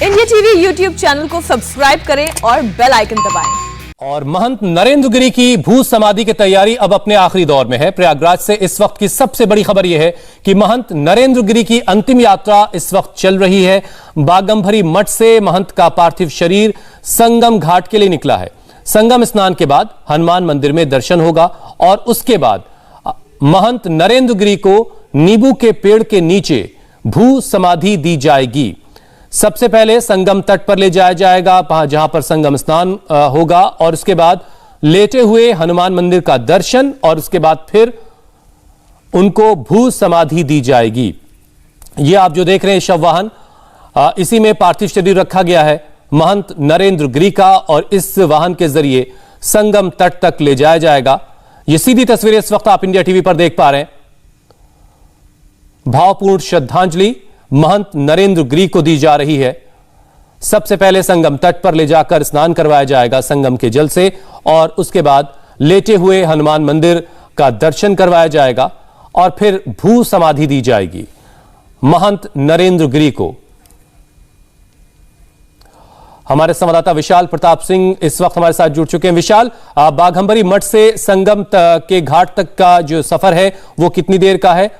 India TV YouTube channel को subscribe करें और बेल आइकन दबाएं। और महंत नरेंद्र गिरी की भू समाधि की तैयारी अब अपने आखिरी दौर में है। प्रयागराज से इस वक्त की सबसे बड़ी खबर यह है कि महंत नरेंद्र गिरी की अंतिम यात्रा इस वक्त चल रही है। बागंभरी मठ से महंत का पार्थिव शरीर संगम घाट के लिए निकला है। संगम स्नान के बाद हनुमान मंदिर में दर्शन होगा और उसके बाद महंत नरेंद्र गिरी को नींबू के पेड़ के नीचे भू समाधि दी जाएगी। सबसे पहले संगम तट पर ले जाया जाएगा, जहां पर संगम स्नान होगा और उसके बाद लेटे हुए हनुमान मंदिर का दर्शन और उसके बाद फिर उनको भू समाधि दी जाएगी। ये आप जो देख रहे हैं शव वाहन, इसी में पार्थिव शरीर रखा गया है महंत नरेंद्र गिरी का और इस वाहन के जरिए संगम तट तक ले जाया जाएगा। ये सीधी तस्वीरें इस वक्त आप इंडिया टीवी पर देख पा रहे हैं। भावपूर्ण श्रद्धांजलि महंत नरेंद्र गिरी को दी जा रही है। सबसे पहले संगम तट पर ले जाकर स्नान करवाया जाएगा संगम के जल से और उसके बाद लेटे हुए हनुमान मंदिर का दर्शन करवाया जाएगा और फिर भू समाधि दी जाएगी महंत नरेंद्र गिरी को। हमारे संवाददाता विशाल प्रताप सिंह इस वक्त हमारे साथ जुड़ चुके हैं। विशाल, बाघंबरी मठ से संगम के घाट तक का जो सफर है वो कितनी देर का है?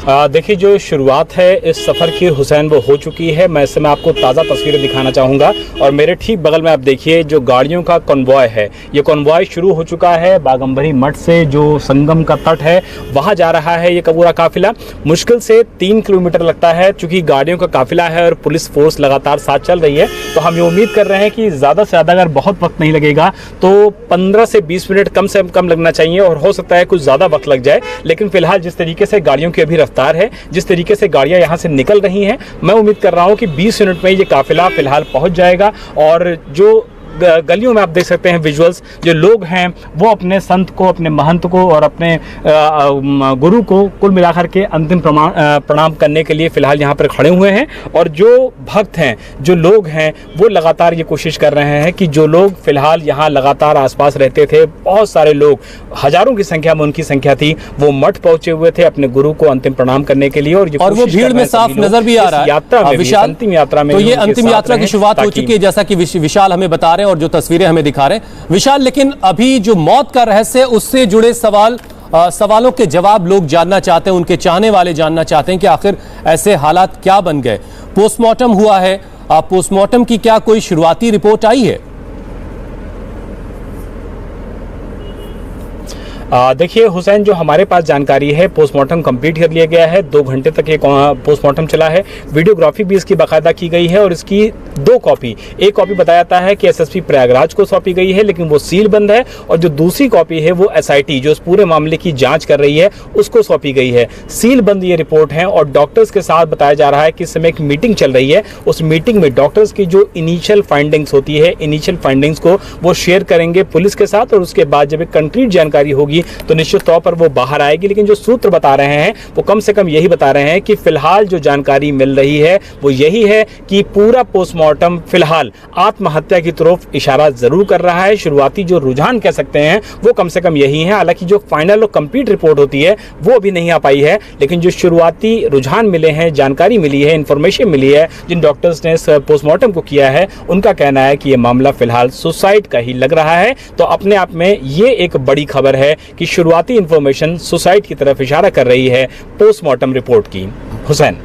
देखिए, जो शुरुआत है इस सफ़र की हुसैन वो हो चुकी है। मैं इस समय आपको ताज़ा तस्वीरें दिखाना चाहूँगा और मेरे ठीक बगल में आप देखिए जो गाड़ियों का कॉन्वॉय है, ये कॉन्वॉय शुरू हो चुका है। बाघंबरी मठ से जो संगम का तट है वहाँ जा रहा है ये पूरा काफिला। मुश्किल से 3 किलोमीटर लगता है। चूँकि गाड़ियों का काफिला है और पुलिस फोर्स लगातार साथ चल रही है, तो हम ये उम्मीद कर रहे हैं कि ज़्यादा से ज़्यादा अगर बहुत वक्त नहीं लगेगा तो 15 से 20 मिनट कम से कम लगना चाहिए और हो सकता है कुछ ज़्यादा वक्त लग जाए। लेकिन फिलहाल जिस तरीके से गाड़ियों की अभी है, जिस तरीके से गाड़ियां यहां से निकल रही हैं, मैं उम्मीद कर रहा हूं कि 20 मिनट में ये काफिला फिलहाल पहुंच जाएगा। और जो गलियों में आप देख सकते हैं विजुअल्स, जो लोग हैं वो अपने संत को, अपने महंत को और अपने गुरु को कुल मिलाकर के अंतिम प्रणाम करने के लिए फिलहाल यहाँ पर खड़े हुए हैं। और जो भक्त हैं, जो लोग हैं, वो लगातार ये कोशिश कर रहे हैं कि जो लोग फिलहाल यहाँ लगातार आसपास रहते थे, बहुत सारे लोग, हजारों की संख्या में उनकी संख्या थी, वो मठ पहुंचे हुए थे अपने गुरु को अंतिम प्रणाम करने के लिए। और वो भीड़ में साफ नजर भी आ रहा है यात्रा में, अंतिम यात्रा में। तो ये अंतिम यात्रा की शुरुआत हो चुकी है, जैसा कि विशाल हमें बता रहे हैं और जो तस्वीरें हमें दिखा रहे हैं। विशाल, लेकिन अभी जो मौत का रहस्य है उससे जुड़े सवालों के जवाब लोग जानना चाहते हैं, उनके चाहने वाले जानना चाहते हैं कि आखिर ऐसे हालात क्या बन गए। पोस्टमार्टम हुआ है, पोस्टमार्टम की क्या कोई शुरुआती रिपोर्ट आई है? देखिए हुसैन, जो हमारे पास जानकारी है, पोस्टमार्टम कंप्लीट कर लिया गया है। 2 घंटे तक ये पोस्टमार्टम चला है। वीडियोग्राफी भी इसकी बाकायदा की गई है और इसकी 2 कॉपी, एक कॉपी बताया जाता है कि एसएसपी प्रयागराज को सौंपी गई है, लेकिन वो सील बंद है, और जो दूसरी कॉपी है वो एसआईटी, जो इस पूरे मामले की जांच कर रही है, उसको सौंपी गई है। सील बंद ये रिपोर्ट है और डॉक्टर्स के साथ बताया जा रहा है कि इस समय एक मीटिंग चल रही है। उस मीटिंग में डॉक्टर्स की जो इनिशियल फाइंडिंग्स होती है, इनिशियल फाइंडिंग्स को वो शेयर करेंगे पुलिस के साथ और उसके बाद जब एक कंक्रीट जानकारी होगी तो निश्चित तौर पर वो बाहर आएगी। लेकिन जो सूत्र बता रहे हैं वो कम से कम यही बता रहे हैं कि फिलहाल जो जानकारी मिल रही है वो यही है कि पूरा पोस्टमार्टम फिलहाल आत्महत्या की तरफ इशारा जरूर कर रहा है। शुरुआती जो रुझान कह सकते हैं वो कम से कम यही है। हालांकि जो फाइनल और कंप्लीट रिपोर्ट होती है वो अभी नहीं आ पाई है, लेकिन जो शुरुआती रुझान मिले हैं, जानकारी मिली है, इंफॉर्मेशन मिली है, जिन डॉक्टर्स ने पोस्टमार्टम को किया है, उनका कहना है कि यह मामला फिलहाल सुसाइड का ही लग रहा है। तो अपने आप में ये एक बड़ी खबर है कि शुरुआती इंफॉर्मेशन सुसाइड की तरफ इशारा कर रही है पोस्टमार्टम रिपोर्ट की। हुसैन,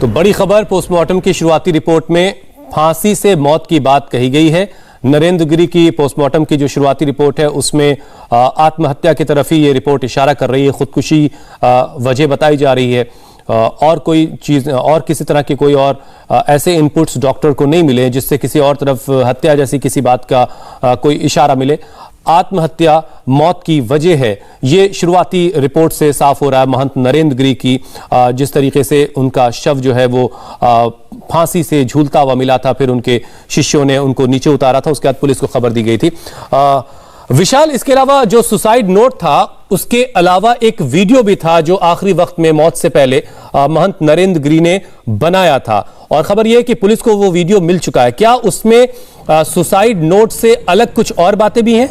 तो बड़ी खबर, पोस्टमार्टम की शुरुआती रिपोर्ट में फांसी से मौत की बात कही गई है। नरेंद्र गिरी की पोस्टमार्टम की जो शुरुआती रिपोर्ट है उसमें आत्महत्या की तरफ ही ये रिपोर्ट इशारा कर रही है, खुदकुशी वजह बताई जा रही है। और कोई चीज और किसी तरह के कोई और ऐसे इनपुट्स डॉक्टर को नहीं मिले जिससे किसी और तरफ हत्या जैसी किसी बात का कोई इशारा मिले। आत्महत्या मौत की वजह है, ये शुरुआती रिपोर्ट से साफ हो रहा है। महंत नरेंद्र गिरी की जिस तरीके से उनका शव जो है वो फांसी से झूलता हुआ मिला था, फिर उनके शिष्यों ने उनको नीचे उतारा था, उसके बाद पुलिस को खबर दी गई थी। विशाल, इसके अलावा जो सुसाइड नोट था उसके अलावा एक वीडियो भी था जो आखिरी वक्त में मौत से पहले महंत नरेंद्र गिरी ने बनाया था और खबर यह है कि पुलिस को वो वीडियो मिल चुका है। क्या उसमें सुसाइड नोट से अलग कुछ और बातें भी हैं?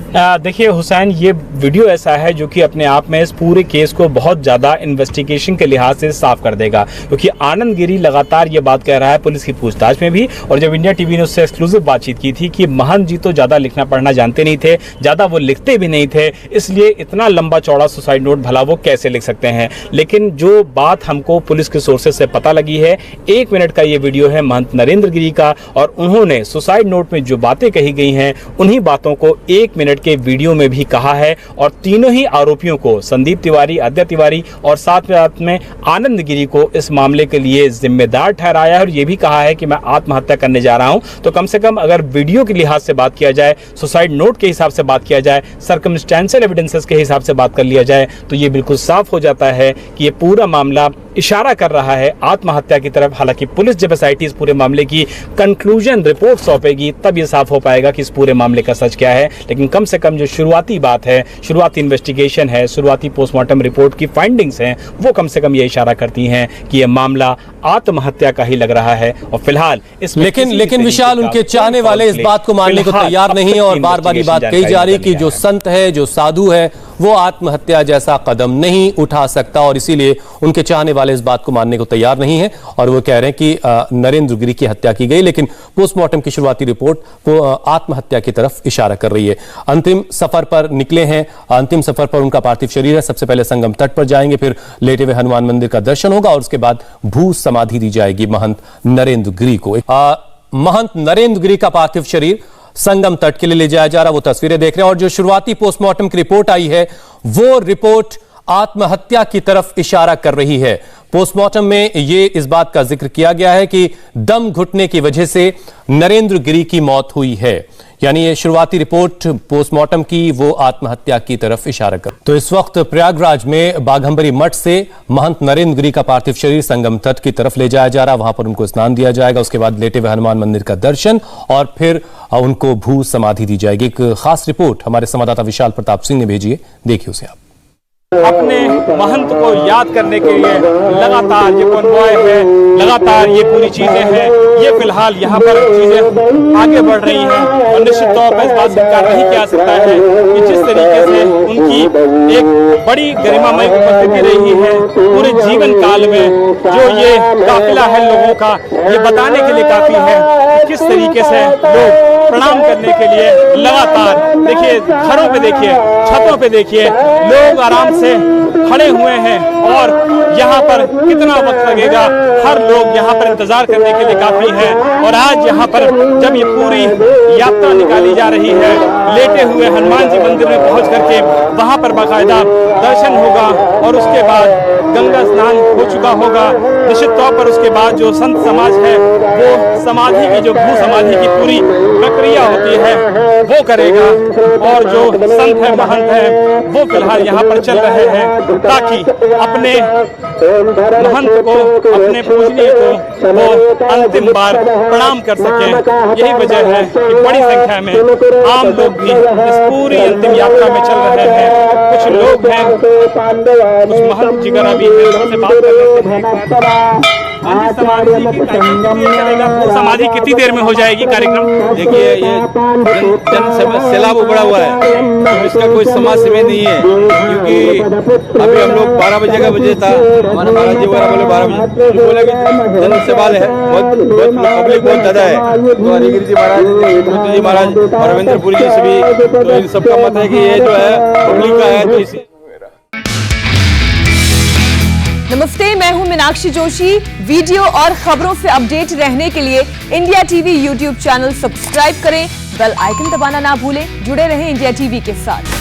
देखिए हुसैन, ये वीडियो ऐसा है जो कि अपने आप में इस पूरे केस को बहुत ज़्यादा इन्वेस्टिगेशन के लिहाज से साफ कर देगा, क्योंकि आनंद गिरी लगातार ये बात कह रहा है पुलिस की पूछताछ में भी, और जब इंडिया टीवी ने उससे एक्सक्लूसिव बातचीत की थी कि महंत जी तो ज़्यादा लिखना पढ़ना जानते नहीं थे, ज़्यादा वो लिखते भी नहीं थे, इसलिए इतना लंबा चौड़ा सुसाइड नोट भला वो कैसे लिख सकते हैं। लेकिन जो बात हमको पुलिस के सोर्सेज से पता लगी है, 1 मिनट का ये वीडियो है महंत नरेंद्र गिरी का, और उन्होंने सुसाइड नोट में जो बातें कही गई हैं उन्हीं बातों को 1 मिनट के वीडियो में भी कहा है, और तीनों ही आरोपियों को, संदीप तिवारी, आद्या तिवारी और साथ में आनंद गिरी को इस मामले के लिए जिम्मेदार ठहराया है, और यह भी कहा है कि मैं आत्महत्या करने जा रहा हूं। तो कम से कम अगर वीडियो के लिहाज से बात किया जाए, सुसाइड नोट के हिसाब से बात किया जाए, सर्कमस्टेंशियल एविडेंसेस के हिसाब से बात कर लिया जाए, तो ये बिल्कुल साफ हो जाता है कि ये पूरा मामला इशारा कर रहा है आत्महत्या की तरफ। हालांकि पुलिस जब एसआईटी इस पूरे मामले की कंक्लूजन रिपोर्ट सौंपेगी तब ये साफ हो पाएगा कि इस पूरे मामले का सच क्या है। लेकिन कम से कम जो शुरुआती बात है, शुरुआती इन्वेस्टिगेशन है, शुरुआती पोस्टमार्टम रिपोर्ट की फाइंडिंग्स हैं, वो कम से कम ये इशारा करती हैं कि ये मामला आत्महत्या का ही लग रहा है। और फिलहाल इसमें लेकिन विशाल, उनके चाहने वाले इस बात को मानने को तैयार नहीं, और बार बार ये बात कही जा रही कि जो संत है, जो साधु है, वो आत्महत्या जैसा कदम नहीं उठा सकता, और इसीलिए उनके चाहने वाले इस बात को मानने को तैयार नहीं है, और वो कह रहे हैं कि नरेंद्र गिरी की हत्या की गई, लेकिन पोस्टमार्टम की शुरुआती रिपोर्ट वो आत्महत्या की तरफ इशारा कर रही है। अंतिम सफर पर निकले हैं, अंतिम सफर पर उनका पार्थिव शरीर है। सबसे पहले संगम तट पर जाएंगे, फिर लेटे हुए हनुमान मंदिर का दर्शन होगा, और उसके बाद भू समाधि दी जाएगी महंत नरेंद्र गिरी को। महंत नरेंद्र गिरी का पार्थिव शरीर संगम तट के लिए ले जाया जा रहा, वो तस्वीरें देख रहे हैं, और जो शुरुआती पोस्टमार्टम की रिपोर्ट आई है वो रिपोर्ट आत्महत्या की तरफ इशारा कर रही है। पोस्टमार्टम में ये इस बात का जिक्र किया गया है कि दम घुटने की वजह से नरेंद्र गिरी की मौत हुई है, यानी ये शुरुआती रिपोर्ट पोस्टमार्टम की वो आत्महत्या की तरफ इशारा कर। तो इस वक्त प्रयागराज में बाघंबरी मठ से महंत नरेंद्र गिरी का पार्थिव शरीर संगम तट की तरफ ले जाया जा रहा, वहां पर उनको स्नान दिया जाएगा, उसके बाद लेटे हुए हनुमान मंदिर का दर्शन, और फिर उनको भू समाधि दी जाएगी। एक खास रिपोर्ट हमारे संवाददाता विशाल प्रताप सिंह ने भेजी है, देखिए उसे आप। अपने महंत को याद करने के लिए लगातार ये कॉन्वॉय है, लगातार ये पूरी चीजें हैं, ये फिलहाल यहाँ पर चीजें आगे बढ़ रही हैं, और निश्चित तौर पर इस बात से इनकार नहीं किया सकता है कि जिस तरीके से उनकी एक बड़ी गरिमामय उपस्थिति रही है पूरे जीवन काल में, जो ये काफिला है लोगों का, ये बताने के लिए काफी है कि किस तरीके से लोग प्रणाम करने के लिए लगातार, देखिए घरों पे देखिए, छतों पे देखिए, लोग आराम से खड़े हुए हैं, और यहाँ पर कितना वक्त लगेगा, हर लोग यहाँ पर इंतजार करने के लिए काफी है। और आज यहाँ पर जब ये पूरी यात्रा निकाली जा रही है, लेटे हुए हनुमान जी मंदिर में पहुंच करके वहां पर बाकायदा दर्शन होगा, और उसके बाद गंगा स्नान हो चुका होगा। निश्चित तौर पर उसके बाद जो संत समाज है वो समाधि की, जो भू समाधि की पूरी प्रक्रिया होती है वो करेगा, और जो संत है, महंत है, वो फिलहाल यहाँ पर चल रहे हैं ताकि अपने महंत को, अपने पूजनीय को वो अंतिम बार प्रणाम कर सके। यही वजह है कि बड़ी संख्या में आम लोग भी इस पूरी अंतिम यात्रा में चल रहे हैं। कुछ लोग हैं, कुछ महंत जिगरा भी है, उनसे बात कर लेते हैं। समाधि कितनी देर में हो जाएगी कार्यक्रम? देखिए, ये जन सैलाब उबड़ा हुआ है, तो इसका कोई समाज सेवी नहीं है, क्योंकि अभी हम लोग 12 बजे का बजे था, हमारे महाराज जी वगैरह बोले 12 बजे, बोले कि जन सवाल है, बहुत पब्लिक बहुत ज्यादा है, तो हरिगिरी जी महाराज, मुत्तु जी महाराज और रविंद्रपुरी जी से भी, तो इन सबका मत है कि ये जो है पब्लिक का है, तो इसी। नमस्ते, मैं हूं मीनाक्षी जोशी। वीडियो और खबरों से अपडेट रहने के लिए India TV YouTube channel subscribe करें, बेल आइकन दबाना ना भूलें। जुड़े रहें इंडिया टीवी के साथ।